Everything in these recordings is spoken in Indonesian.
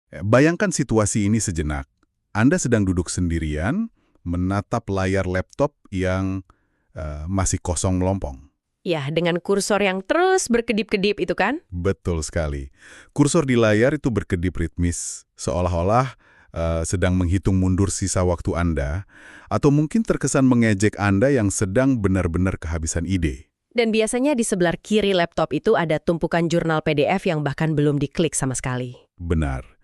Bayangkan situasi ini sejenak. Anda sedang duduk sendirian, menatap layar laptop yang masih kosong melompong. Ya, dengan kursor yang terus berkedip-kedip itu kan? Betul sekali. Kursor di layar itu berkedip ritmis, seolah-olah sedang menghitung mundur sisa waktu Anda, atau mungkin terkesan mengejek Anda yang sedang benar-benar kehabisan ide. Dan biasanya di sebelah kiri laptop itu ada tumpukan jurnal PDF yang bahkan belum diklik sama sekali. Benar.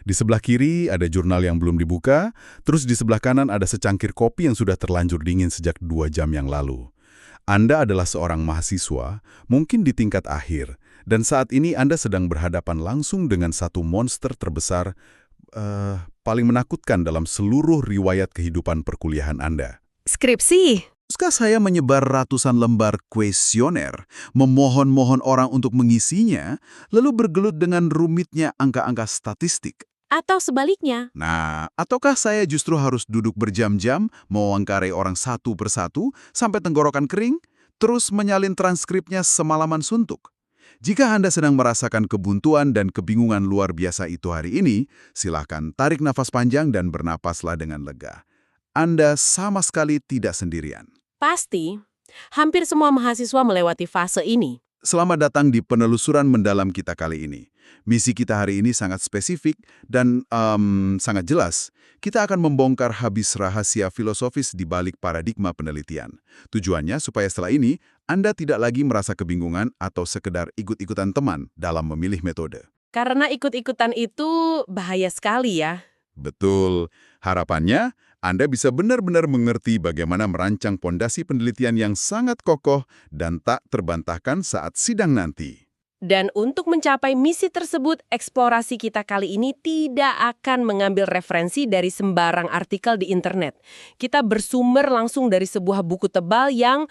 Di sebelah kiri ada jurnal yang belum dibuka, terus di sebelah kanan ada secangkir kopi yang sudah terlanjur dingin sejak 2 jam yang lalu. Anda adalah seorang mahasiswa, mungkin di tingkat akhir, dan saat ini Anda sedang berhadapan langsung dengan satu monster terbesar paling menakutkan dalam seluruh riwayat kehidupan perkuliahan Anda. Skripsi. Haruskah saya menyebar ratusan lembar kuesioner, memohon-mohon orang untuk mengisinya, lalu bergelut dengan rumitnya angka-angka statistik? Atau sebaliknya. Nah, ataukah saya justru harus duduk berjam-jam, mewawancarai orang satu persatu, sampai tenggorokan kering, terus menyalin transkripnya semalaman suntuk? Jika Anda sedang merasakan kebuntuan dan kebingungan luar biasa itu hari ini, silakan tarik nafas panjang dan bernapaslah dengan lega. Anda sama sekali tidak sendirian. Pasti. Hampir semua mahasiswa melewati fase ini. Selamat datang di penelusuran mendalam kita kali ini. Misi kita hari ini sangat spesifik dan sangat jelas. Kita akan membongkar habis rahasia filosofis di balik paradigma penelitian. Tujuannya supaya setelah ini, Anda tidak lagi merasa kebingungan atau sekedar ikut-ikutan teman dalam memilih metode. Karena ikut-ikutan itu bahaya sekali ya. Betul. Harapannya, Anda bisa benar-benar mengerti bagaimana merancang pondasi penelitian yang sangat kokoh dan tak terbantahkan saat sidang nanti. Dan untuk mencapai misi tersebut, eksplorasi kita kali ini tidak akan mengambil referensi dari sembarang artikel di internet. Kita bersumber langsung dari sebuah buku tebal yang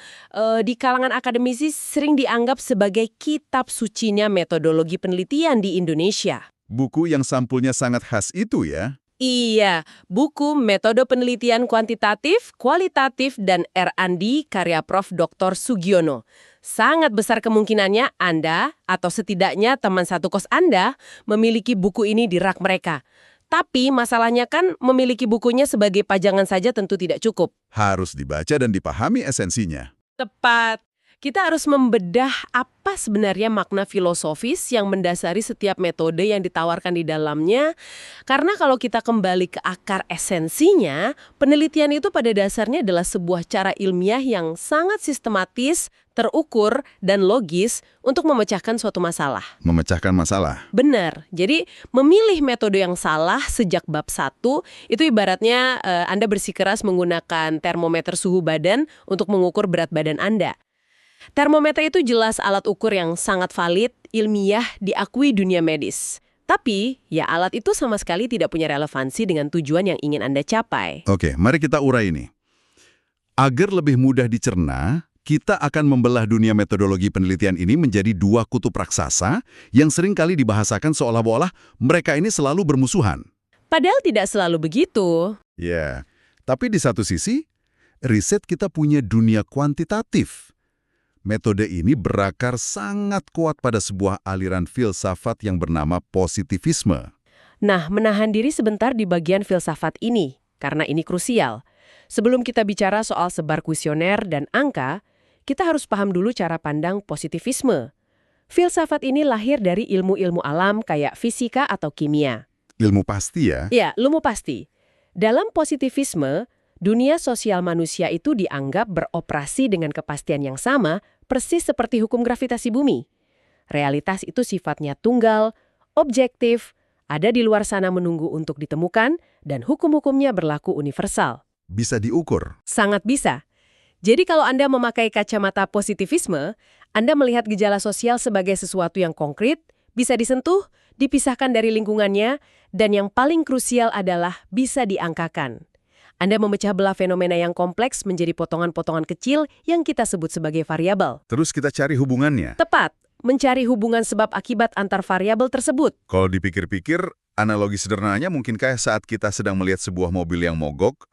di kalangan akademisi sering dianggap sebagai kitab sucinya metodologi penelitian di Indonesia. Buku yang sampulnya sangat khas itu ya. Iya, buku Metode Penelitian Kuantitatif, Kualitatif, dan R&D karya Prof. Dr. Sugiono. Sangat besar kemungkinannya Anda, atau setidaknya teman satu kos Anda, memiliki buku ini di rak mereka. Tapi masalahnya kan memiliki bukunya sebagai pajangan saja tentu tidak cukup. Harus dibaca dan dipahami esensinya. Tepat. Kita harus membedah apa sebenarnya makna filosofis yang mendasari setiap metode yang ditawarkan di dalamnya. Karena kalau kita kembali ke akar esensinya, penelitian itu pada dasarnya adalah sebuah cara ilmiah yang sangat sistematis, terukur, dan logis untuk memecahkan suatu masalah. Memecahkan masalah. Benar. Jadi, memilih metode yang salah sejak bab 1, itu ibaratnya Anda bersikeras menggunakan termometer suhu badan untuk mengukur berat badan Anda. Termometer itu jelas alat ukur yang sangat valid, ilmiah, diakui dunia medis. Tapi, ya alat itu sama sekali tidak punya relevansi dengan tujuan yang ingin Anda capai. Oke, mari kita urai ini. Agar lebih mudah dicerna, kita akan membelah dunia metodologi penelitian ini menjadi 2 kutub raksasa yang sering kali dibahasakan seolah-olah mereka ini selalu bermusuhan. Padahal tidak selalu begitu. Ya, tapi di satu sisi, riset kita punya dunia kuantitatif. Metode ini berakar sangat kuat pada sebuah aliran filsafat yang bernama positivisme. Nah, menahan diri sebentar di bagian filsafat ini, karena ini krusial. Sebelum kita bicara soal sebar kuesioner dan angka, kita harus paham dulu cara pandang positivisme. Filsafat ini lahir dari ilmu-ilmu alam kayak fisika atau kimia. Ilmu pasti ya? Ya, ilmu pasti. Dalam positivisme, dunia sosial manusia itu dianggap beroperasi dengan kepastian yang sama, persis seperti hukum gravitasi bumi. Realitas itu sifatnya tunggal, objektif, ada di luar sana menunggu untuk ditemukan, dan hukum-hukumnya berlaku universal. Bisa diukur? Sangat bisa. Jadi kalau Anda memakai kacamata positivisme, Anda melihat gejala sosial sebagai sesuatu yang konkret, bisa disentuh, dipisahkan dari lingkungannya, dan yang paling krusial adalah bisa diangkakan. Anda memecah belah fenomena yang kompleks menjadi potongan-potongan kecil yang kita sebut sebagai variabel. Terus kita cari hubungannya? Tepat, mencari hubungan sebab akibat antar variabel tersebut. Kalau dipikir-pikir, analogi sederhananya mungkin kayak saat kita sedang melihat sebuah mobil yang mogok,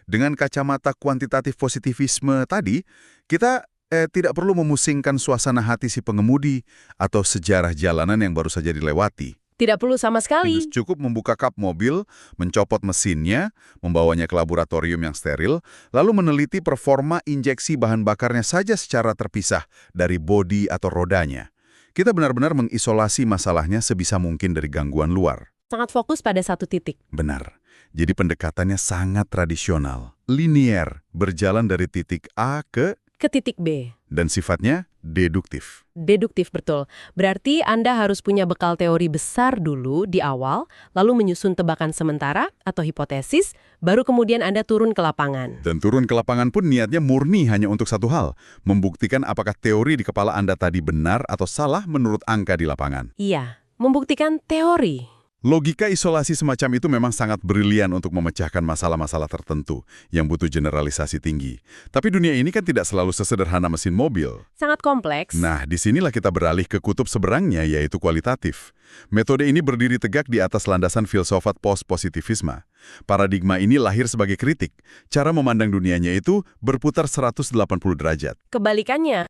dengan kacamata kuantitatif positivisme tadi, kita tidak perlu memusingkan suasana hati si pengemudi atau sejarah jalanan yang baru saja dilewati. Tidak perlu sama sekali. Cukup membuka kap mobil, mencopot mesinnya, membawanya ke laboratorium yang steril, lalu meneliti performa injeksi bahan bakarnya saja secara terpisah dari bodi atau rodanya. Kita benar-benar mengisolasi masalahnya sebisa mungkin dari gangguan luar. Sangat fokus pada satu titik. Benar. Jadi pendekatannya sangat tradisional, linier, berjalan dari titik A ke Titik B. dan sifatnya deduktif. Deduktif, betul. Berarti Anda harus punya bekal teori besar dulu di awal, lalu menyusun tebakan sementara atau hipotesis, baru kemudian Anda turun ke lapangan. Dan turun ke lapangan pun niatnya murni hanya untuk satu hal, membuktikan apakah teori di kepala Anda tadi benar atau salah menurut angka di lapangan. Iya, membuktikan teori. Logika isolasi semacam itu memang sangat brilian untuk memecahkan masalah-masalah tertentu yang butuh generalisasi tinggi. Tapi dunia ini kan tidak selalu sesederhana mesin mobil. Sangat kompleks. Nah, disinilah kita beralih ke kutub seberangnya, yaitu kualitatif. Metode ini berdiri tegak di atas landasan filsafat post-positivisme. Paradigma ini lahir sebagai kritik. Cara memandang dunianya itu berputar 180 derajat. Kebalikannya.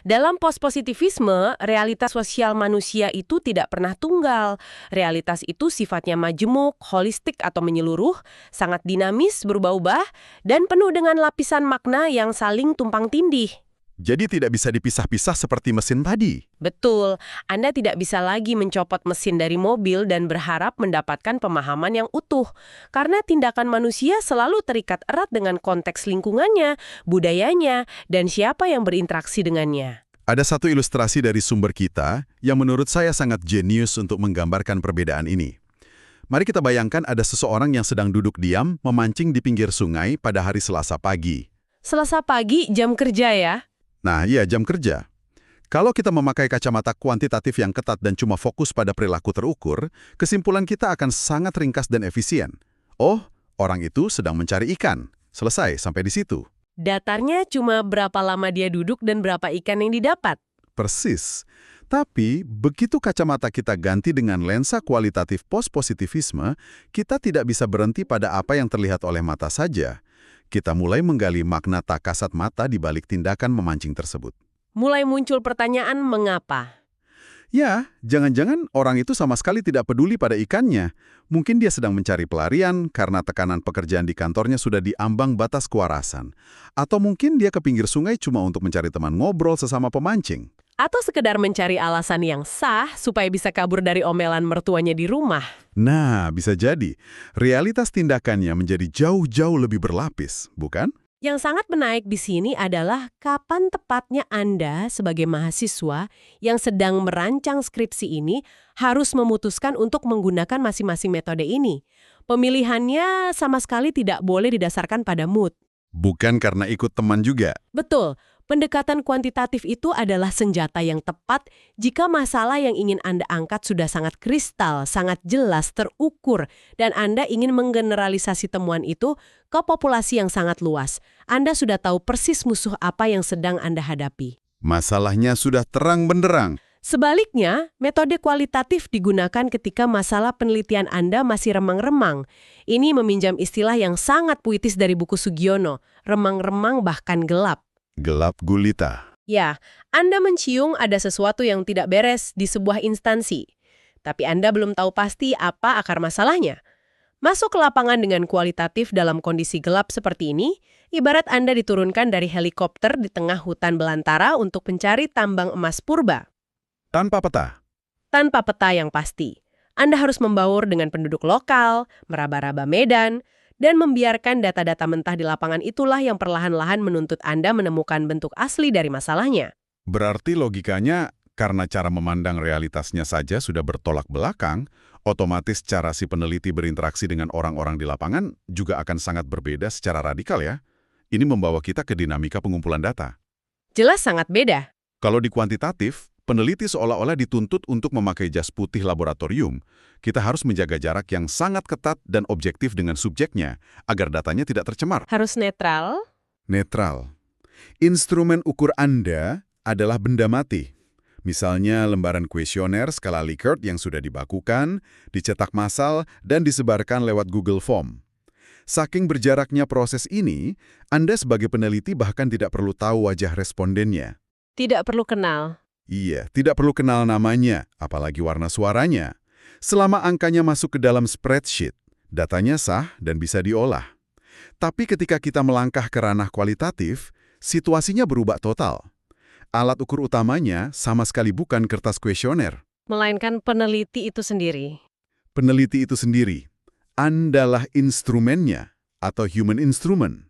Dalam post-positivisme, realitas sosial manusia itu tidak pernah tunggal. Realitas itu sifatnya majemuk, holistik atau menyeluruh, sangat dinamis, berubah-ubah, dan penuh dengan lapisan makna yang saling tumpang tindih. Jadi tidak bisa dipisah-pisah seperti mesin tadi. Betul, Anda tidak bisa lagi mencopot mesin dari mobil dan berharap mendapatkan pemahaman yang utuh. Karena tindakan manusia selalu terikat erat dengan konteks lingkungannya, budayanya, dan siapa yang berinteraksi dengannya. Ada satu ilustrasi dari sumber kita yang menurut saya sangat jenius untuk menggambarkan perbedaan ini. Mari kita bayangkan ada seseorang yang sedang duduk diam memancing di pinggir sungai pada hari Selasa pagi. Selasa pagi, jam kerja ya? Nah, iya, jam kerja. Kalau kita memakai kacamata kuantitatif yang ketat dan cuma fokus pada perilaku terukur, kesimpulan kita akan sangat ringkas dan efisien. Oh, orang itu sedang mencari ikan. Selesai sampai di situ. Datarnya cuma berapa lama dia duduk dan berapa ikan yang didapat. Persis. Tapi, begitu kacamata kita ganti dengan lensa kualitatif post-positivisme, kita tidak bisa berhenti pada apa yang terlihat oleh mata saja. Kita mulai menggali makna tak kasat mata di balik tindakan memancing tersebut. Mulai muncul pertanyaan mengapa. Ya, jangan-jangan orang itu sama sekali tidak peduli pada ikannya. Mungkin dia sedang mencari pelarian karena tekanan pekerjaan di kantornya sudah diambang batas kewarasan. Atau mungkin dia ke pinggir sungai cuma untuk mencari teman ngobrol sesama pemancing. Atau sekedar mencari alasan yang sah supaya bisa kabur dari omelan mertuanya di rumah. Nah, bisa jadi. Realitas tindakannya menjadi jauh-jauh lebih berlapis, bukan? Yang sangat menarik di sini adalah kapan tepatnya Anda sebagai mahasiswa yang sedang merancang skripsi ini harus memutuskan untuk menggunakan masing-masing metode ini. Pemilihannya sama sekali tidak boleh didasarkan pada mood. Bukan karena ikut teman juga. Betul. Pendekatan kuantitatif itu adalah senjata yang tepat jika masalah yang ingin Anda angkat sudah sangat kristal, sangat jelas, terukur, dan Anda ingin menggeneralisasi temuan itu ke populasi yang sangat luas. Anda sudah tahu persis musuh apa yang sedang Anda hadapi. Masalahnya sudah terang benderang. Sebaliknya, metode kualitatif digunakan ketika masalah penelitian Anda masih remang-remang. Ini meminjam istilah yang sangat puitis dari buku Sugiono, remang-remang bahkan gelap. Gelap gulita. Ya, Anda mencium ada sesuatu yang tidak beres di sebuah instansi. Tapi Anda belum tahu pasti apa akar masalahnya. Masuk ke lapangan dengan kualitatif dalam kondisi gelap seperti ini, ibarat Anda diturunkan dari helikopter di tengah hutan belantara untuk mencari tambang emas purba. Tanpa peta. Tanpa peta yang pasti. Anda harus membaur dengan penduduk lokal, meraba-raba medan, dan membiarkan data-data mentah di lapangan itulah yang perlahan-lahan menuntut Anda menemukan bentuk asli dari masalahnya. Berarti logikanya, karena cara memandang realitasnya saja sudah bertolak belakang, otomatis cara si peneliti berinteraksi dengan orang-orang di lapangan juga akan sangat berbeda secara radikal ya. Ini membawa kita ke dinamika pengumpulan data. Jelas sangat beda. Kalau di kuantitatif, peneliti seolah-olah dituntut untuk memakai jas putih laboratorium. Kita harus menjaga jarak yang sangat ketat dan objektif dengan subjeknya, agar datanya tidak tercemar. Harus netral. Netral. Instrumen ukur Anda adalah benda mati. Misalnya lembaran kuesioner skala Likert yang sudah dibakukan, dicetak massal, dan disebarkan lewat Google Form. Saking berjaraknya proses ini, Anda sebagai peneliti bahkan tidak perlu tahu wajah respondennya. Tidak perlu kenal. Iya, tidak perlu kenal namanya, apalagi warna suaranya. Selama angkanya masuk ke dalam spreadsheet, datanya sah dan bisa diolah. Tapi ketika kita melangkah ke ranah kualitatif, situasinya berubah total. Alat ukur utamanya sama sekali bukan kertas kuesioner. Melainkan peneliti itu sendiri. Peneliti itu sendiri. Andalah instrumennya, atau human instrument.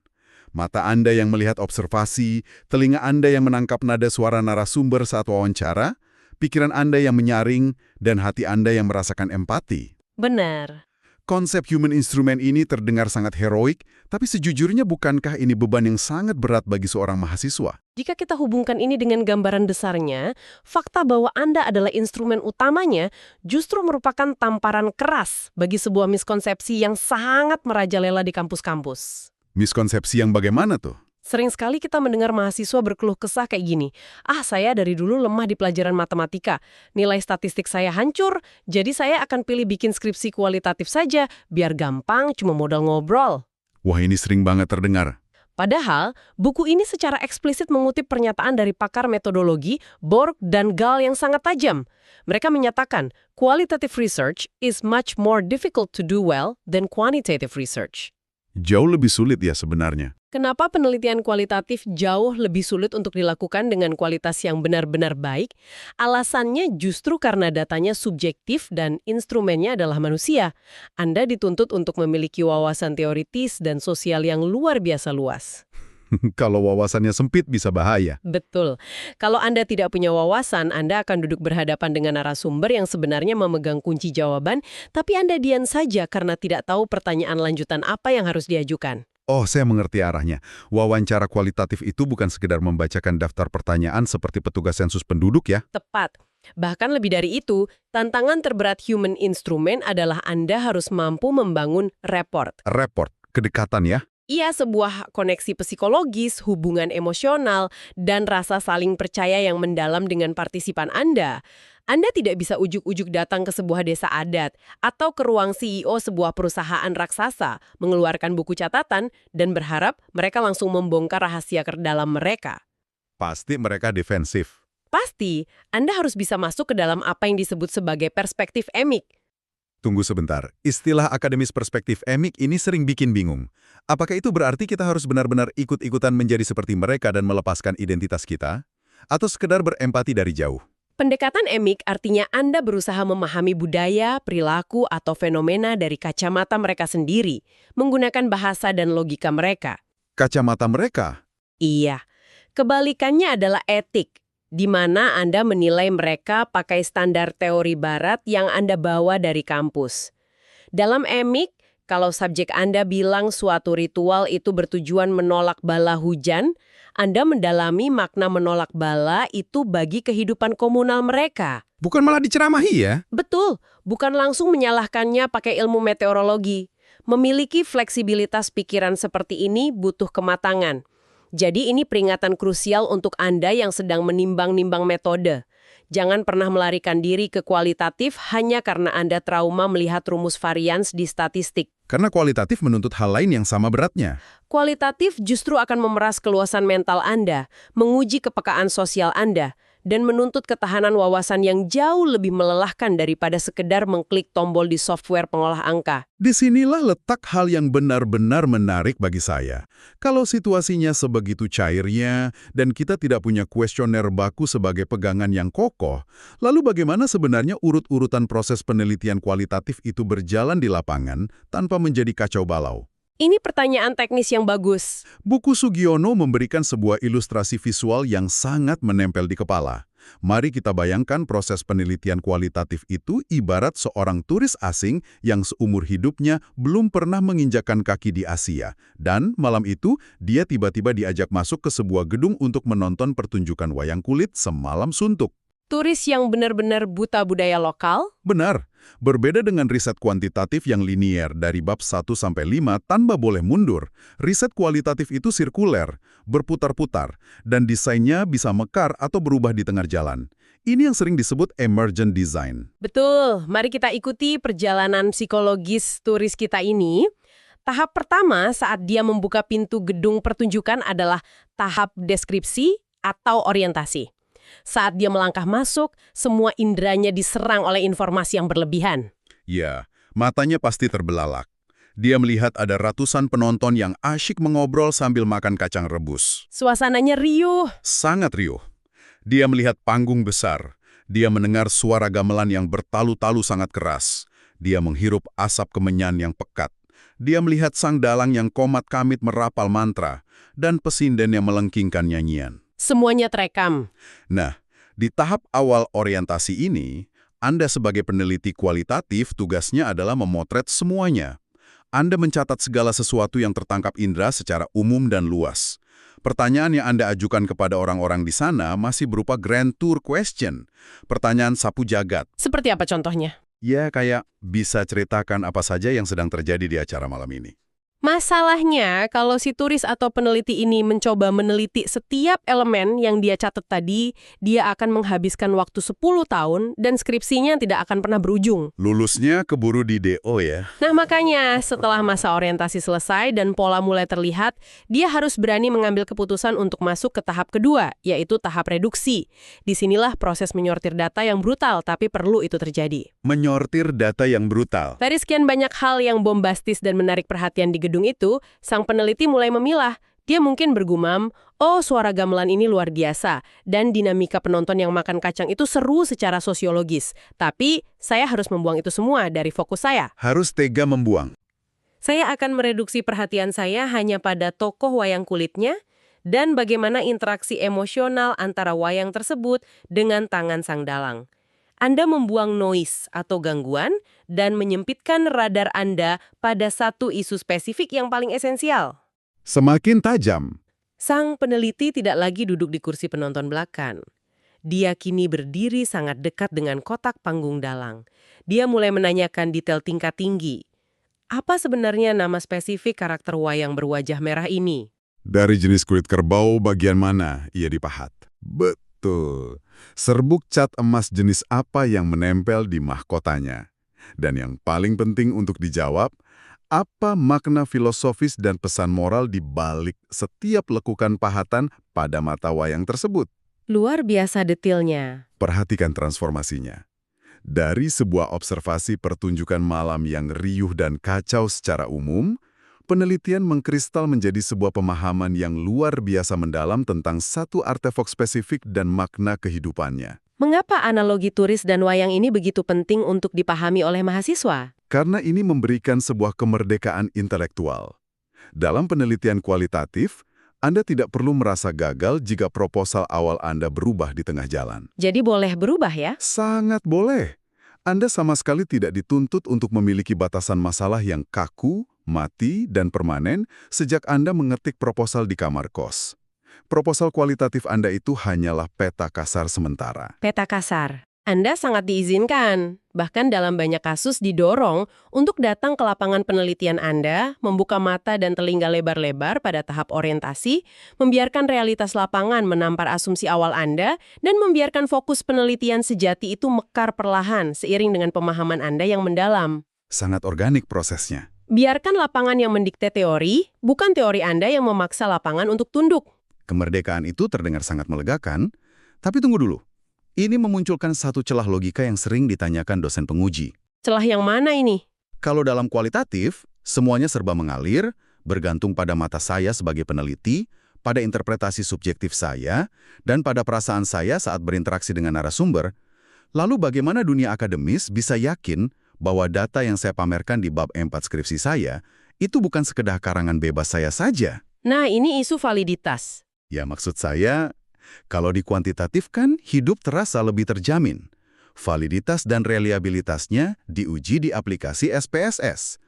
Mata Anda yang melihat observasi, telinga Anda yang menangkap nada suara narasumber saat wawancara, pikiran Anda yang menyaring, dan hati Anda yang merasakan empati. Benar. Konsep human instrument ini terdengar sangat heroik, tapi sejujurnya bukankah ini beban yang sangat berat bagi seorang mahasiswa? Jika kita hubungkan ini dengan gambaran besarnya, fakta bahwa Anda adalah instrumen utamanya justru merupakan tamparan keras bagi sebuah miskonsepsi yang sangat merajalela di kampus-kampus. Miskonsepsi yang bagaimana tuh? Sering sekali kita mendengar mahasiswa berkeluh kesah kayak gini, saya dari dulu lemah di pelajaran matematika, nilai statistik saya hancur, jadi saya akan pilih bikin skripsi kualitatif saja, biar gampang cuma modal ngobrol. Wah, ini sering banget terdengar. Padahal, buku ini secara eksplisit mengutip pernyataan dari pakar metodologi, Borg dan Gall yang sangat tajam. Mereka menyatakan, qualitative research is much more difficult to do well than quantitative research. Jauh lebih sulit ya sebenarnya. Kenapa penelitian kualitatif jauh lebih sulit untuk dilakukan dengan kualitas yang benar-benar baik? Alasannya justru karena datanya subjektif dan instrumennya adalah manusia. Anda dituntut untuk memiliki wawasan teoritis dan sosial yang luar biasa luas. Kalau wawasannya sempit bisa bahaya. Betul. Kalau Anda tidak punya wawasan, Anda akan duduk berhadapan dengan narasumber yang sebenarnya memegang kunci jawaban, tapi Anda diam saja karena tidak tahu pertanyaan lanjutan apa yang harus diajukan. Oh, saya mengerti arahnya. Wawancara kualitatif itu bukan sekedar membacakan daftar pertanyaan seperti petugas sensus penduduk ya? Tepat. Bahkan lebih dari itu, tantangan terberat human instrument adalah Anda harus mampu membangun rapport. Report, kedekatan ya? Iya, sebuah koneksi psikologis, hubungan emosional, dan rasa saling percaya yang mendalam dengan partisipan Anda. Anda tidak bisa ujuk-ujuk datang ke sebuah desa adat atau ke ruang CEO sebuah perusahaan raksasa, mengeluarkan buku catatan, dan berharap mereka langsung membongkar rahasia terdalam mereka. Pasti mereka defensif. Pasti, Anda harus bisa masuk ke dalam apa yang disebut sebagai perspektif emik. Tunggu sebentar, istilah akademis perspektif emik ini sering bikin bingung. Apakah itu berarti kita harus benar-benar ikut-ikutan menjadi seperti mereka dan melepaskan identitas kita? Atau sekedar berempati dari jauh? Pendekatan emik artinya Anda berusaha memahami budaya, perilaku, atau fenomena dari kacamata mereka sendiri, menggunakan bahasa dan logika mereka. Kacamata mereka? Iya, kebalikannya adalah etik, di mana Anda menilai mereka pakai standar teori barat yang Anda bawa dari kampus. Dalam emik, kalau subjek Anda bilang suatu ritual itu bertujuan menolak bala hujan, Anda mendalami makna menolak bala itu bagi kehidupan komunal mereka. Bukan malah diceramahi ya? Betul, bukan langsung menyalahkannya pakai ilmu meteorologi. Memiliki fleksibilitas pikiran seperti ini butuh kematangan. Jadi ini peringatan krusial untuk Anda yang sedang menimbang-nimbang metode. Jangan pernah melarikan diri ke kualitatif hanya karena Anda trauma melihat rumus varians di statistik. Karena kualitatif menuntut hal lain yang sama beratnya. Kualitatif justru akan memeras keluasan mental Anda, menguji kepekaan sosial Anda, dan menuntut ketahanan wawasan yang jauh lebih melelahkan daripada sekedar mengklik tombol di software pengolah angka. Disinilah letak hal yang benar-benar menarik bagi saya. Kalau situasinya sebegitu cairnya dan kita tidak punya kuesioner baku sebagai pegangan yang kokoh, lalu bagaimana sebenarnya urut-urutan proses penelitian kualitatif itu berjalan di lapangan tanpa menjadi kacau balau? Ini pertanyaan teknis yang bagus. Buku Sugiono memberikan sebuah ilustrasi visual yang sangat menempel di kepala. Mari kita bayangkan proses penelitian kualitatif itu ibarat seorang turis asing yang seumur hidupnya belum pernah menginjakkan kaki di Asia. Dan malam itu, dia tiba-tiba diajak masuk ke sebuah gedung untuk menonton pertunjukan wayang kulit semalam suntuk. Turis yang benar-benar buta budaya lokal? Benar. Berbeda dengan riset kuantitatif yang linier dari bab 1-5 tanpa boleh mundur, riset kualitatif itu sirkuler, berputar-putar, dan desainnya bisa mekar atau berubah di tengah jalan. Ini yang sering disebut emergent design. Betul. Mari kita ikuti perjalanan psikologis turis kita ini. Tahap pertama saat dia membuka pintu gedung pertunjukan adalah tahap deskripsi atau orientasi. Saat dia melangkah masuk, semua inderanya diserang oleh informasi yang berlebihan. Ya, matanya pasti terbelalak. Dia melihat ada ratusan penonton yang asyik mengobrol sambil makan kacang rebus. Suasananya riuh. Sangat riuh. Dia melihat panggung besar. Dia mendengar suara gamelan yang bertalu-talu sangat keras. Dia menghirup asap kemenyan yang pekat. Dia melihat sang dalang yang komat kamit merapal mantra dan pesinden yang melengkingkan nyanyian. Semuanya terekam. Nah, di tahap awal orientasi ini, Anda sebagai peneliti kualitatif tugasnya adalah memotret semuanya. Anda mencatat segala sesuatu yang tertangkap indera secara umum dan luas. Pertanyaan yang Anda ajukan kepada orang-orang di sana masih berupa grand tour question. Pertanyaan sapu jagat. Seperti apa contohnya? Ya, kayak bisa ceritakan apa saja yang sedang terjadi di acara malam ini. Masalahnya, kalau si turis atau peneliti ini mencoba meneliti setiap elemen yang dia catat tadi, dia akan menghabiskan waktu 10 tahun dan skripsinya tidak akan pernah berujung. Lulusnya keburu di DO ya. Nah makanya, setelah masa orientasi selesai dan pola mulai terlihat, dia harus berani mengambil keputusan untuk masuk ke tahap kedua, yaitu tahap reduksi. Disinilah proses menyortir data yang brutal, tapi perlu itu terjadi. Menyortir data yang brutal. Dari sekian banyak hal yang bombastis dan menarik perhatian di gedung itu, sang peneliti mulai memilah. Dia mungkin bergumam, oh suara gamelan ini luar biasa, dan dinamika penonton yang makan kacang itu seru secara sosiologis. Tapi, saya harus membuang itu semua dari fokus saya. Harus tega membuang. Saya akan mereduksi perhatian saya hanya pada tokoh wayang kulitnya, dan bagaimana interaksi emosional antara wayang tersebut dengan tangan sang dalang. Anda membuang noise atau gangguan dan menyempitkan radar Anda pada satu isu spesifik yang paling esensial. Semakin tajam. Sang peneliti tidak lagi duduk di kursi penonton belakang. Dia kini berdiri sangat dekat dengan kotak panggung dalang. Dia mulai menanyakan detail tingkat tinggi. Apa sebenarnya nama spesifik karakter wayang berwajah merah ini? Dari jenis kulit kerbau bagian mana ia dipahat? Betul. Serbuk cat emas jenis apa yang menempel di mahkotanya? Dan yang paling penting untuk dijawab, apa makna filosofis dan pesan moral di balik setiap lekukan pahatan pada mata wayang tersebut? Luar biasa detailnya. Perhatikan transformasinya. Dari sebuah observasi pertunjukan malam yang riuh dan kacau secara umum, penelitian mengkristal menjadi sebuah pemahaman yang luar biasa mendalam tentang satu artefak spesifik dan makna kehidupannya. Mengapa analogi turis dan wayang ini begitu penting untuk dipahami oleh mahasiswa? Karena ini memberikan sebuah kemerdekaan intelektual. Dalam penelitian kualitatif, Anda tidak perlu merasa gagal jika proposal awal Anda berubah di tengah jalan. Jadi boleh berubah ya? Sangat boleh. Anda sama sekali tidak dituntut untuk memiliki batasan masalah yang kaku, mati, dan permanen sejak Anda mengetik proposal di kamar kos. Proposal kualitatif Anda itu hanyalah peta kasar sementara. Peta kasar. Anda sangat diizinkan, bahkan dalam banyak kasus didorong untuk datang ke lapangan penelitian Anda, membuka mata dan telinga lebar-lebar pada tahap orientasi, membiarkan realitas lapangan menampar asumsi awal Anda, dan membiarkan fokus penelitian sejati itu mekar perlahan seiring dengan pemahaman Anda yang mendalam. Sangat organik prosesnya. Biarkan lapangan yang mendikte teori, bukan teori Anda yang memaksa lapangan untuk tunduk. Kemerdekaan itu terdengar sangat melegakan, tapi tunggu dulu. Ini memunculkan satu celah logika yang sering ditanyakan dosen penguji. Celah yang mana ini? Kalau dalam kualitatif, semuanya serba mengalir, bergantung pada mata saya sebagai peneliti, pada interpretasi subjektif saya, dan pada perasaan saya saat berinteraksi dengan narasumber. Lalu bagaimana dunia akademis bisa yakin bahwa data yang saya pamerkan di bab 4 skripsi saya, itu bukan sekedar karangan bebas saya saja? Nah, ini isu validitas. Ya, maksud saya, kalau dikuantitatifkan, hidup terasa lebih terjamin. Validitas dan reliabilitasnya diuji di aplikasi SPSS.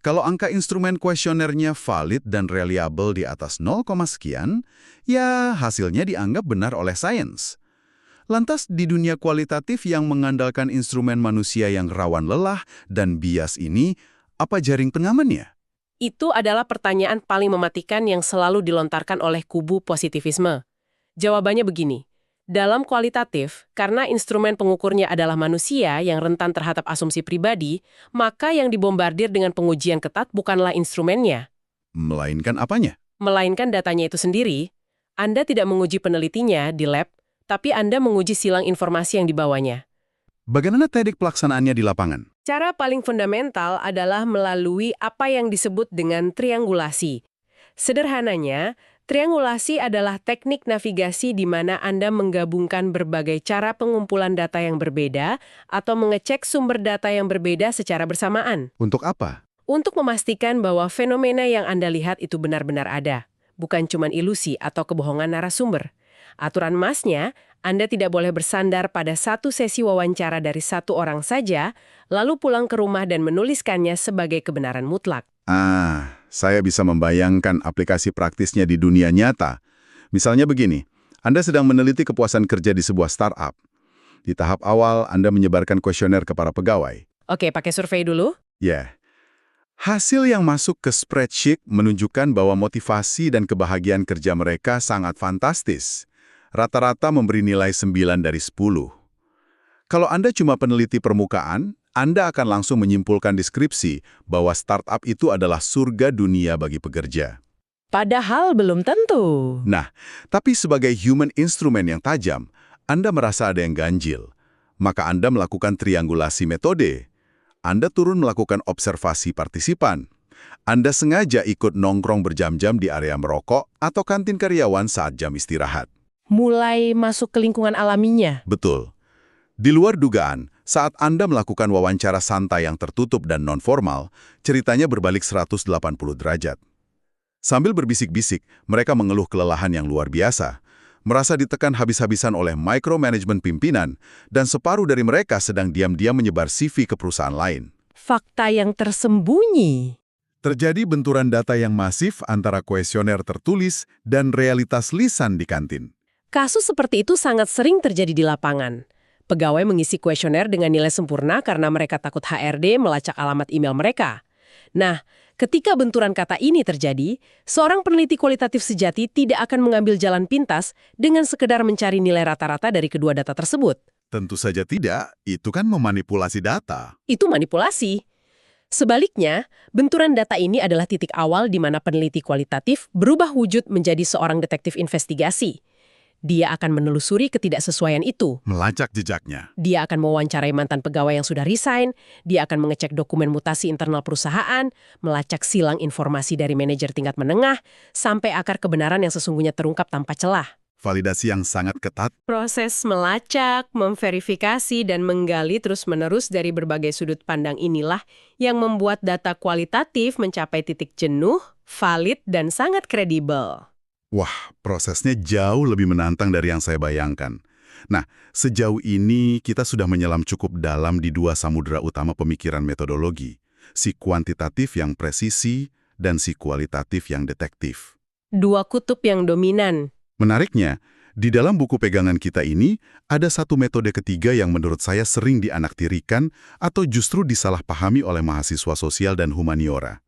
Kalau angka instrumen kuesionernya valid dan reliable di atas 0, sekian, ya hasilnya dianggap benar oleh sains. Lantas di dunia kualitatif yang mengandalkan instrumen manusia yang rawan lelah dan bias ini, apa jaring pengamannya? Itu adalah pertanyaan paling mematikan yang selalu dilontarkan oleh kubu positivisme. Jawabannya begini, dalam kualitatif, karena instrumen pengukurnya adalah manusia yang rentan terhadap asumsi pribadi, maka yang dibombardir dengan pengujian ketat bukanlah instrumennya. Melainkan apanya? Melainkan datanya itu sendiri. Anda tidak menguji penelitinya di lab, tapi Anda menguji silang informasi yang dibawanya. Bagaimana teknik pelaksanaannya di lapangan? Cara paling fundamental adalah melalui apa yang disebut dengan triangulasi. Sederhananya, triangulasi adalah teknik navigasi di mana Anda menggabungkan berbagai cara pengumpulan data yang berbeda atau mengecek sumber data yang berbeda secara bersamaan. Untuk apa? Untuk memastikan bahwa fenomena yang Anda lihat itu benar-benar ada, bukan cuma ilusi atau kebohongan narasumber. Aturan emasnya, Anda tidak boleh bersandar pada satu sesi wawancara dari satu orang saja, lalu pulang ke rumah dan menuliskannya sebagai kebenaran mutlak. Saya bisa membayangkan aplikasi praktisnya di dunia nyata. Misalnya begini, Anda sedang meneliti kepuasan kerja di sebuah startup. Di tahap awal, Anda menyebarkan kuesioner ke para pegawai. Oke, pakai survei dulu. Hasil yang masuk ke spreadsheet menunjukkan bahwa motivasi dan kebahagiaan kerja mereka sangat fantastis. Rata-rata memberi nilai 9 dari 10. Kalau Anda cuma peneliti permukaan, Anda akan langsung menyimpulkan deskripsi bahwa startup itu adalah surga dunia bagi pekerja. Padahal belum tentu. Nah, tapi sebagai human instrument yang tajam, Anda merasa ada yang ganjil. Maka Anda melakukan triangulasi metode. Anda turun melakukan observasi partisipan. Anda sengaja ikut nongkrong berjam-jam di area merokok atau kantin karyawan saat jam istirahat. Mulai masuk ke lingkungan alaminya. Betul. Di luar dugaan, saat Anda melakukan wawancara santai yang tertutup dan non-formal, ceritanya berbalik 180 derajat. Sambil berbisik-bisik, mereka mengeluh kelelahan yang luar biasa, merasa ditekan habis-habisan oleh micromanagement pimpinan, dan separuh dari mereka sedang diam-diam menyebar CV ke perusahaan lain. Fakta yang tersembunyi. Terjadi benturan data yang masif antara kuesioner tertulis dan realitas lisan di kantin. Kasus seperti itu sangat sering terjadi di lapangan. Pegawai mengisi kuesioner dengan nilai sempurna karena mereka takut HRD melacak alamat email mereka. Nah, ketika benturan kata ini terjadi, seorang peneliti kualitatif sejati tidak akan mengambil jalan pintas dengan sekedar mencari nilai rata-rata dari kedua data tersebut. Tentu saja tidak, itu kan memanipulasi data. Itu manipulasi. Sebaliknya, benturan data ini adalah titik awal di mana peneliti kualitatif berubah wujud menjadi seorang detektif investigasi. Dia akan menelusuri ketidaksesuaian itu. Melacak jejaknya. Dia akan mewawancarai mantan pegawai yang sudah resign, dia akan mengecek dokumen mutasi internal perusahaan, melacak silang informasi dari manajer tingkat menengah, sampai akar kebenaran yang sesungguhnya terungkap tanpa celah. Validasi yang sangat ketat. Proses melacak, memverifikasi, dan menggali terus-menerus dari berbagai sudut pandang inilah yang membuat data kualitatif mencapai titik jenuh, valid, dan sangat kredibel. Wah, prosesnya jauh lebih menantang dari yang saya bayangkan. Nah, sejauh ini kita sudah menyelam cukup dalam di dua samudera utama pemikiran metodologi, si kuantitatif yang presisi dan si kualitatif yang detektif. Dua kutub yang dominan. Menariknya, di dalam buku pegangan kita ini, ada satu metode ketiga yang menurut saya sering dianaktirikan atau justru disalahpahami oleh mahasiswa sosial dan humaniora.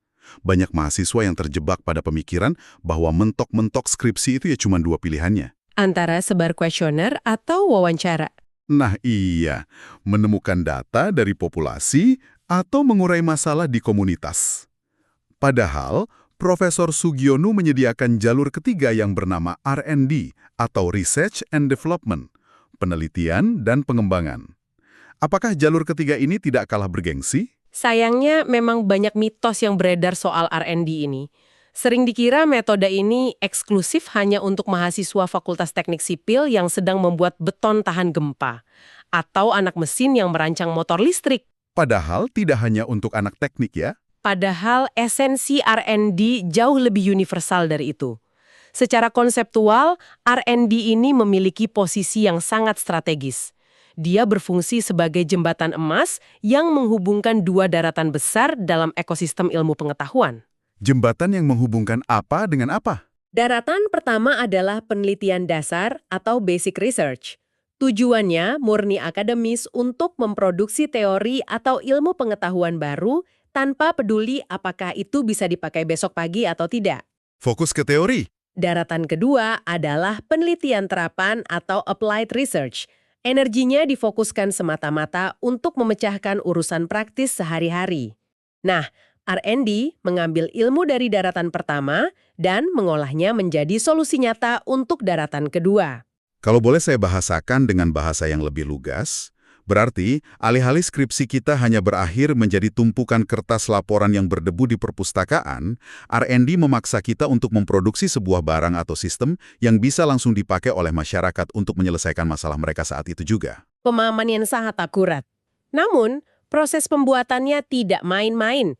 Banyak mahasiswa yang terjebak pada pemikiran bahwa mentok-mentok skripsi itu ya cuma dua pilihannya. Antara sebar kuesioner atau wawancara. Nah iya, menemukan data dari populasi atau mengurai masalah di komunitas. Padahal, Profesor Sugiono menyediakan jalur ketiga yang bernama R&D atau Research and Development, penelitian dan pengembangan. Apakah jalur ketiga ini tidak kalah bergengsi? Sayangnya memang banyak mitos yang beredar soal R&D ini. Sering dikira metode ini eksklusif hanya untuk mahasiswa Fakultas Teknik Sipil yang sedang membuat beton tahan gempa, atau anak mesin yang merancang motor listrik. Padahal tidak hanya untuk anak teknik ya. Padahal esensi R&D jauh lebih universal dari itu. Secara konseptual, R&D ini memiliki posisi yang sangat strategis. Dia berfungsi sebagai jembatan emas yang menghubungkan dua daratan besar dalam ekosistem ilmu pengetahuan. Jembatan yang menghubungkan apa dengan apa? Daratan pertama adalah penelitian dasar atau basic research. Tujuannya murni akademis untuk memproduksi teori atau ilmu pengetahuan baru tanpa peduli apakah itu bisa dipakai besok pagi atau tidak. Fokus ke teori. Daratan kedua adalah penelitian terapan atau applied research. Energinya difokuskan semata-mata untuk memecahkan urusan praktis sehari-hari. Nah, R&D mengambil ilmu dari daratan pertama dan mengolahnya menjadi solusi nyata untuk daratan kedua. Kalau boleh saya bahasakan dengan bahasa yang lebih lugas, berarti alih-alih skripsi kita hanya berakhir menjadi tumpukan kertas laporan yang berdebu di perpustakaan, R&D memaksa kita untuk memproduksi sebuah barang atau sistem yang bisa langsung dipakai oleh masyarakat untuk menyelesaikan masalah mereka saat itu juga. Pemahaman yang sangat akurat. Namun, proses pembuatannya tidak main-main.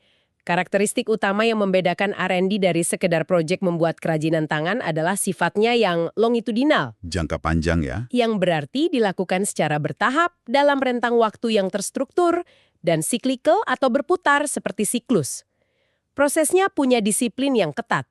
Karakteristik utama yang membedakan R&D dari sekedar proyek membuat kerajinan tangan adalah sifatnya yang longitudinal, Jangka panjang ya. yang berarti dilakukan secara bertahap dalam rentang waktu yang terstruktur dan cyclical atau berputar seperti siklus. Prosesnya punya disiplin yang ketat.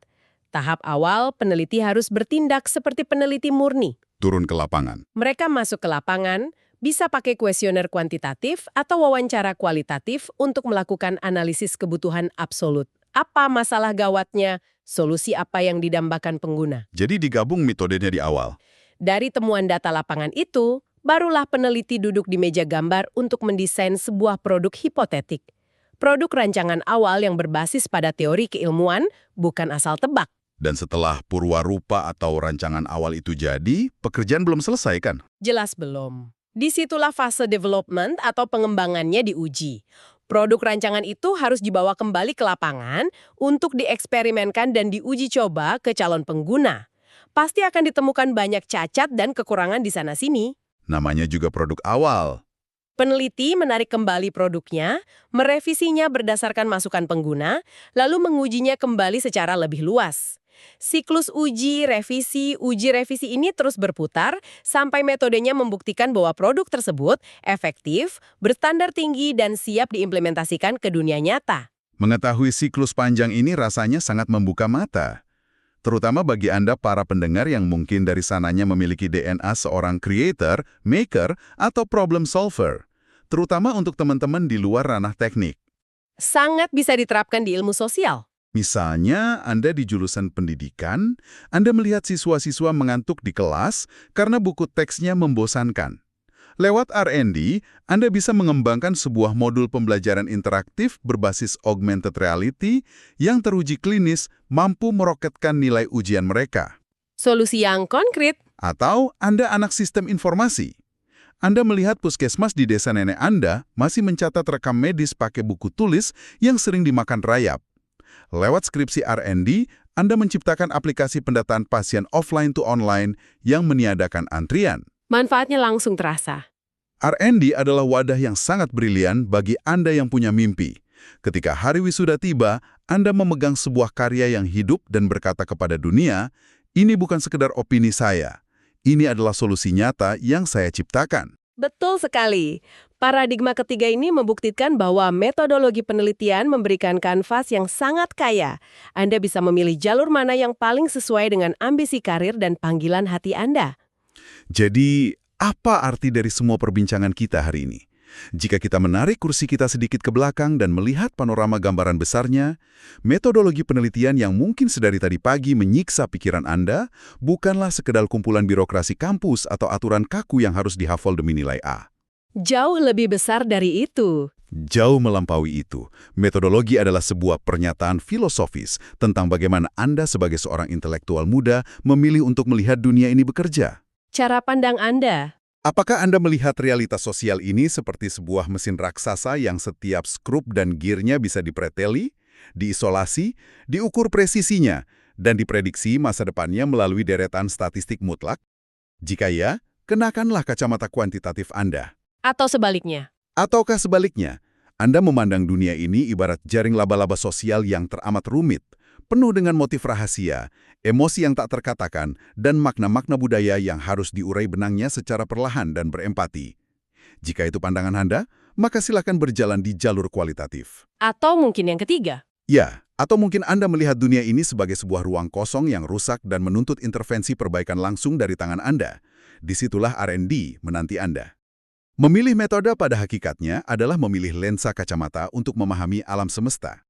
Tahap awal, peneliti harus bertindak seperti peneliti murni. Turun ke lapangan. Mereka masuk ke lapangan, bisa pakai kuesioner kuantitatif atau wawancara kualitatif untuk melakukan analisis kebutuhan absolut. Apa masalah gawatnya, solusi apa yang didambakan pengguna. Jadi digabung metodenya di awal. Dari temuan data lapangan itu, barulah peneliti duduk di meja gambar untuk mendesain sebuah produk hipotetik. Produk rancangan awal yang berbasis pada teori keilmuan, bukan asal tebak. Dan setelah purwarupa atau rancangan awal itu jadi, pekerjaan belum selesai kan? Jelas belum. Disitulah fase development atau pengembangannya diuji. Produk rancangan itu harus dibawa kembali ke lapangan untuk dieksperimenkan dan diuji coba ke calon pengguna. Pasti akan ditemukan banyak cacat dan kekurangan di sana-sini. Namanya juga produk awal. Peneliti menarik kembali produknya, merevisinya berdasarkan masukan pengguna, lalu mengujinya kembali secara lebih luas. Siklus uji revisi ini terus berputar sampai metodenya membuktikan bahwa produk tersebut efektif, berstandar tinggi, dan siap diimplementasikan ke dunia nyata. Mengetahui siklus panjang ini rasanya sangat membuka mata. Terutama bagi Anda para pendengar yang mungkin dari sananya memiliki DNA seorang creator, maker, atau problem solver. Terutama untuk teman-teman di luar ranah teknik. Sangat bisa diterapkan di ilmu sosial. Misalnya, Anda di jurusan pendidikan, Anda melihat siswa-siswa mengantuk di kelas karena buku teksnya membosankan. Lewat R&D, Anda bisa mengembangkan sebuah modul pembelajaran interaktif berbasis augmented reality yang teruji klinis mampu meroketkan nilai ujian mereka. Solusi yang konkret. Atau Anda anak sistem informasi. Anda melihat puskesmas di desa nenek Anda masih mencatat rekam medis pakai buku tulis yang sering dimakan rayap. Lewat skripsi R&D, Anda menciptakan aplikasi pendataan pasien offline to online yang meniadakan antrian. Manfaatnya langsung terasa. R&D adalah wadah yang sangat brilian bagi Anda yang punya mimpi. Ketika hari wisuda tiba, Anda memegang sebuah karya yang hidup dan berkata kepada dunia, ini bukan sekedar opini saya. Ini adalah solusi nyata yang saya ciptakan. Betul sekali. Paradigma ketiga ini membuktikan bahwa metodologi penelitian memberikan kanvas yang sangat kaya. Anda bisa memilih jalur mana yang paling sesuai dengan ambisi karir dan panggilan hati Anda. Jadi, apa arti dari semua perbincangan kita hari ini? Jika kita menarik kursi kita sedikit ke belakang dan melihat panorama gambaran besarnya, metodologi penelitian yang mungkin sedari tadi pagi menyiksa pikiran Anda bukanlah sekedar kumpulan birokrasi kampus atau aturan kaku yang harus dihafal demi nilai A. Jauh lebih besar dari itu. Jauh melampaui itu, metodologi adalah sebuah pernyataan filosofis tentang bagaimana Anda sebagai seorang intelektual muda memilih untuk melihat dunia ini bekerja. Cara pandang Anda. Apakah Anda melihat realitas sosial ini seperti sebuah mesin raksasa yang setiap skrup dan gearnya bisa dipreteli, diisolasi, diukur presisinya, dan diprediksi masa depannya melalui deretan statistik mutlak? Jika ya, kenakanlah kacamata kuantitatif Anda. Atau sebaliknya. Ataukah sebaliknya, Anda memandang dunia ini ibarat jaring laba-laba sosial yang teramat rumit, penuh dengan motif rahasia, emosi yang tak terkatakan, dan makna-makna budaya yang harus diurai benangnya secara perlahan dan berempati. Jika itu pandangan Anda, maka silakan berjalan di jalur kualitatif. Atau mungkin yang ketiga. Ya, atau mungkin Anda melihat dunia ini sebagai sebuah ruang kosong yang rusak dan menuntut intervensi perbaikan langsung dari tangan Anda. Disitulah R&D menanti Anda. Memilih metode pada hakikatnya adalah memilih lensa kacamata untuk memahami alam semesta.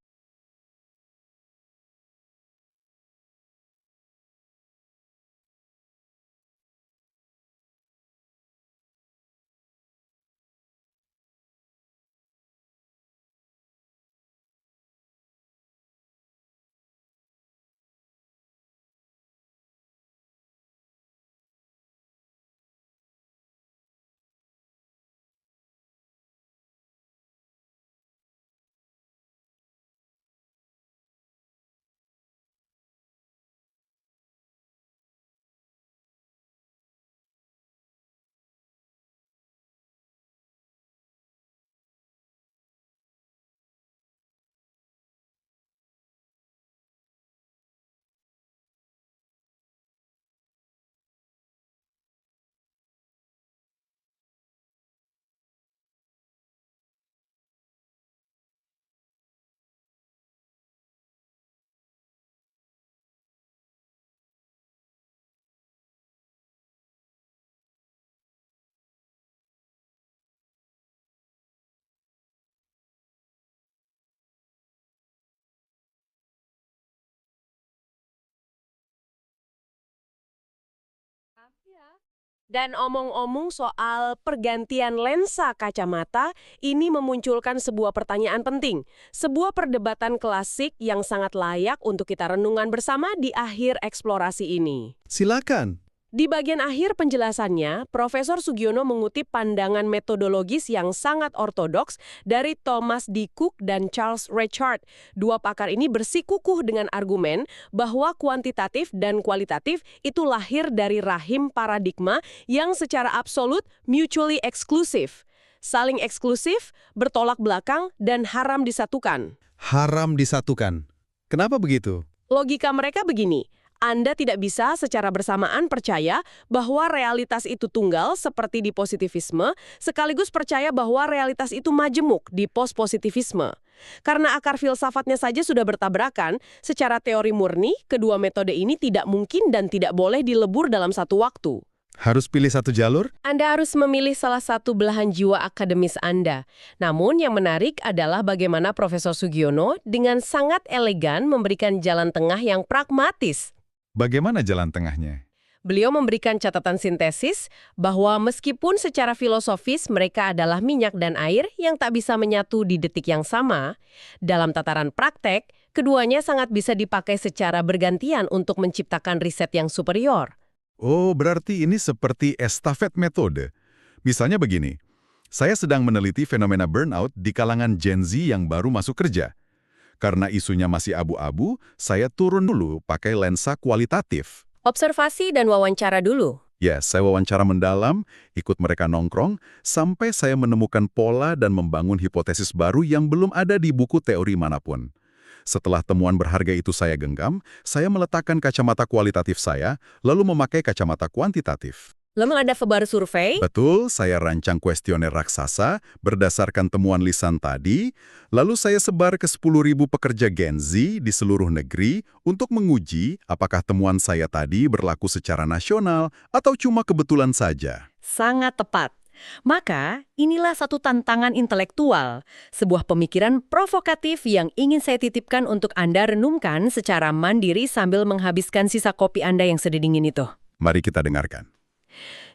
Dan omong-omong soal pergantian lensa kacamata, ini memunculkan sebuah pertanyaan penting. Sebuah perdebatan klasik yang sangat layak untuk kita renungan bersama di akhir eksplorasi ini. Silakan. Di bagian akhir penjelasannya, Profesor Sugiono mengutip pandangan metodologis yang sangat ortodoks dari Thomas D. Cook dan Charles Richard. Dua pakar ini bersikukuh dengan argumen bahwa kuantitatif dan kualitatif itu lahir dari rahim paradigma yang secara absolut mutually exclusive. Saling eksklusif, bertolak belakang, dan haram disatukan. Haram disatukan. Kenapa begitu? Logika mereka begini. Anda tidak bisa secara bersamaan percaya bahwa realitas itu tunggal seperti di positivisme, sekaligus percaya bahwa realitas itu majemuk di pospositivisme. Karena akar filsafatnya saja sudah bertabrakan, secara teori murni, kedua metode ini tidak mungkin dan tidak boleh dilebur dalam satu waktu. Harus pilih satu jalur? Anda harus memilih salah satu belahan jiwa akademis Anda. Namun yang menarik adalah bagaimana Profesor Sugiono dengan sangat elegan memberikan jalan tengah yang pragmatis. Bagaimana jalan tengahnya? Beliau memberikan catatan sintesis bahwa meskipun secara filosofis mereka adalah minyak dan air yang tak bisa menyatu di detik yang sama, dalam tataran praktek, keduanya sangat bisa dipakai secara bergantian untuk menciptakan riset yang superior. Oh, berarti ini seperti estafet metode. Misalnya begini, saya sedang meneliti fenomena burnout di kalangan Gen Z yang baru masuk kerja. Karena isunya masih abu-abu, saya turun dulu pakai lensa kualitatif. Observasi dan wawancara dulu. Ya, saya wawancara mendalam, ikut mereka nongkrong, sampai saya menemukan pola dan membangun hipotesis baru yang belum ada di buku teori manapun. Setelah temuan berharga itu saya genggam, saya meletakkan kacamata kualitatif saya, lalu memakai kacamata kuantitatif. Lalu ada febar survei. Betul, saya rancang kuesioner raksasa berdasarkan temuan lisan tadi, lalu saya sebar ke 10.000 pekerja Gen Z di seluruh negeri untuk menguji apakah temuan saya tadi berlaku secara nasional atau cuma kebetulan saja. Sangat tepat. Maka, inilah satu tantangan intelektual, sebuah pemikiran provokatif yang ingin saya titipkan untuk Anda renungkan secara mandiri sambil menghabiskan sisa kopi Anda yang sedang dingin itu. Mari kita dengarkan.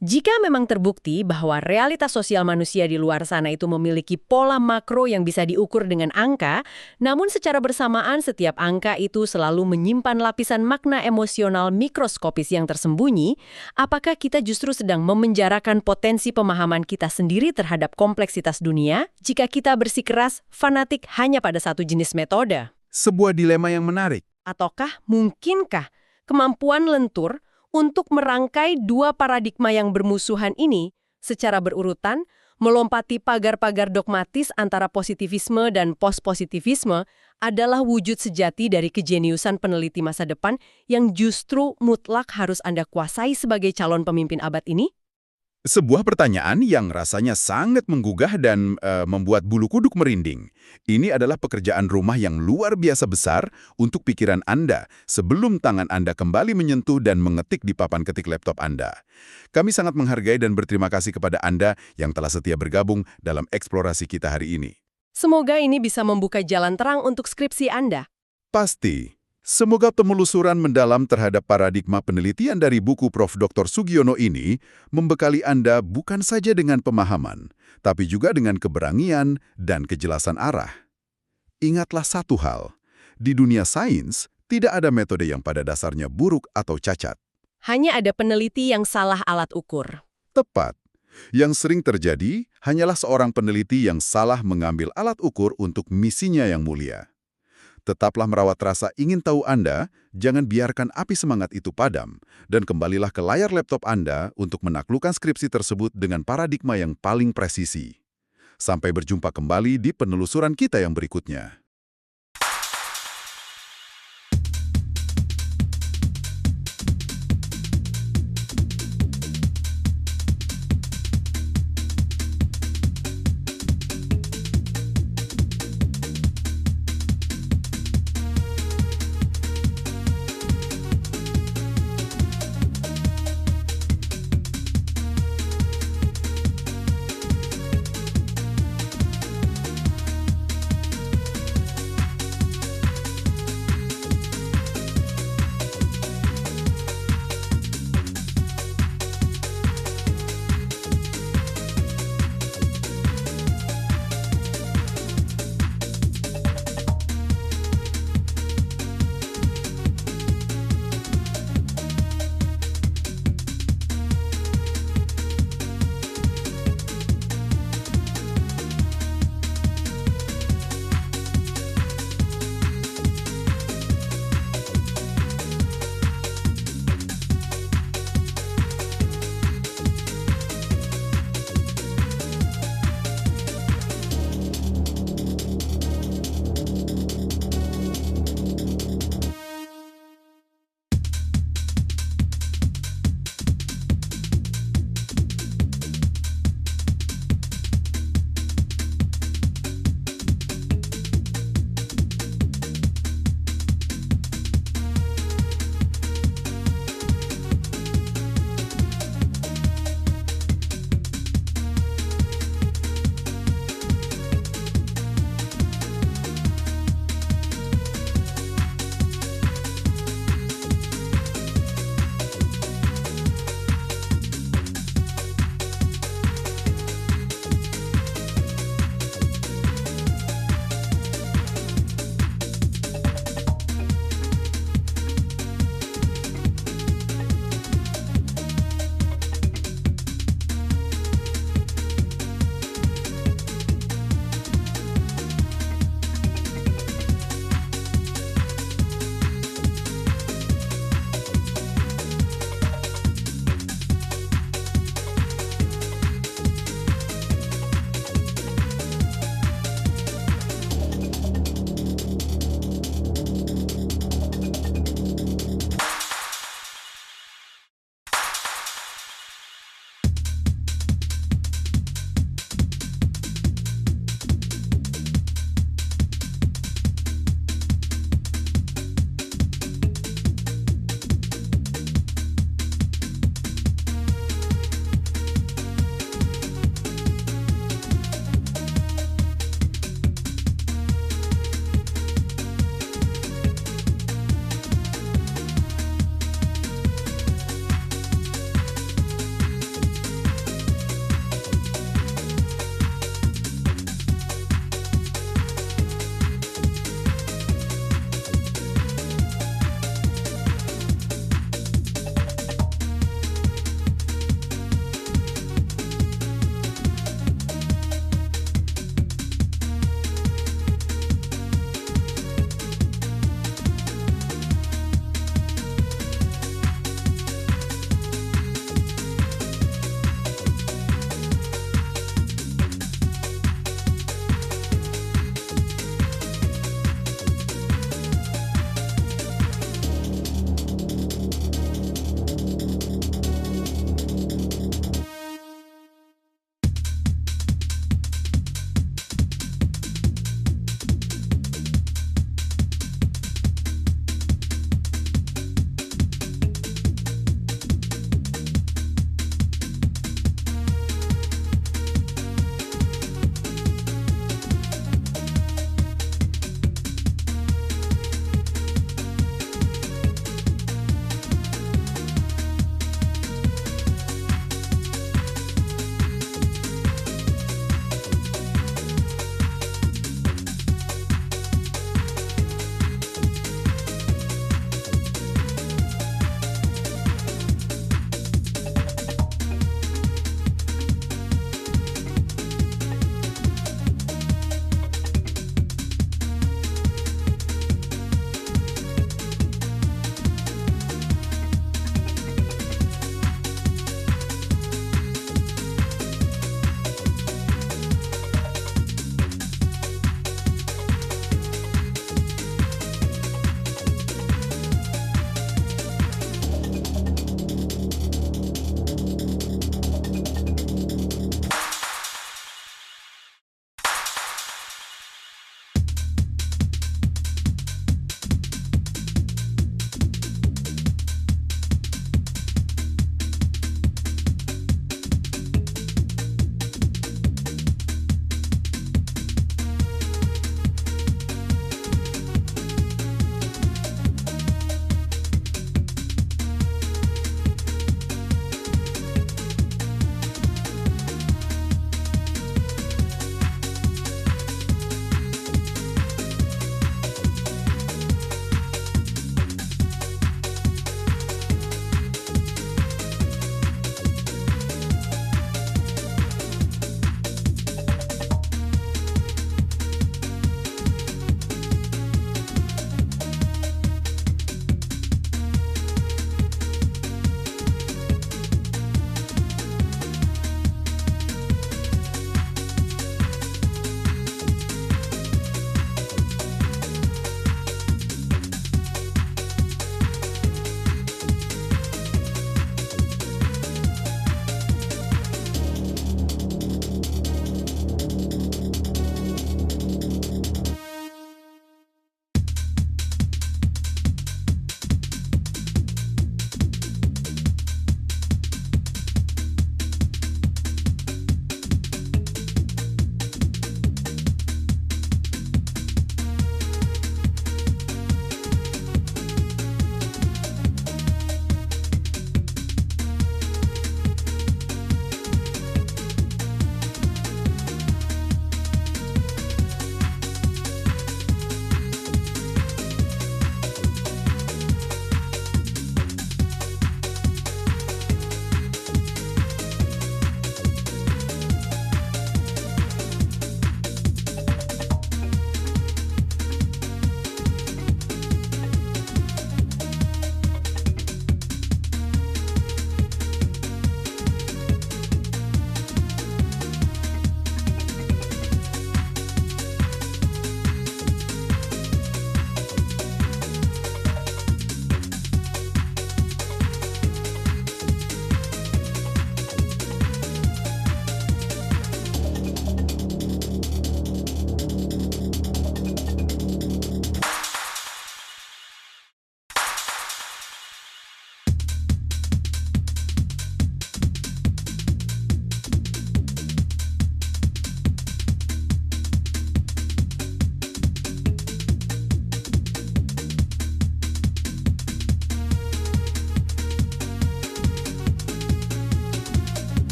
Jika memang terbukti bahwa realitas sosial manusia di luar sana itu memiliki pola makro yang bisa diukur dengan angka, namun secara bersamaan setiap angka itu selalu menyimpan lapisan makna emosional mikroskopis yang tersembunyi, apakah kita justru sedang memenjarakan potensi pemahaman kita sendiri terhadap kompleksitas dunia jika kita bersikeras fanatik hanya pada satu jenis metode? Sebuah dilema yang menarik. Ataukah mungkinkah kemampuan lentur untuk merangkai dua paradigma yang bermusuhan ini secara berurutan, melompati pagar-pagar dogmatis antara positivisme dan postpositivisme adalah wujud sejati dari kejeniusan peneliti masa depan yang justru mutlak harus Anda kuasai sebagai calon pemimpin abad ini? Sebuah pertanyaan yang rasanya sangat menggugah dan membuat bulu kuduk merinding. Ini adalah pekerjaan rumah yang luar biasa besar untuk pikiran Anda sebelum tangan Anda kembali menyentuh dan mengetik di papan ketik laptop Anda. Kami sangat menghargai dan berterima kasih kepada Anda yang telah setia bergabung dalam eksplorasi kita hari ini. Semoga ini bisa membuka jalan terang untuk skripsi Anda. Pasti. Semoga penelusuran mendalam terhadap paradigma penelitian dari buku Prof. Dr. Sugiono ini membekali Anda bukan saja dengan pemahaman, tapi juga dengan keberanian dan kejelasan arah. Ingatlah satu hal, di dunia sains tidak ada metode yang pada dasarnya buruk atau cacat. Hanya ada peneliti yang salah alat ukur. Tepat. Yang sering terjadi hanyalah seorang peneliti yang salah mengambil alat ukur untuk misinya yang mulia. Tetaplah merawat rasa ingin tahu Anda, jangan biarkan api semangat itu padam, dan kembalilah ke layar laptop Anda untuk menaklukkan skripsi tersebut dengan paradigma yang paling presisi. Sampai berjumpa kembali di penelusuran kita yang berikutnya.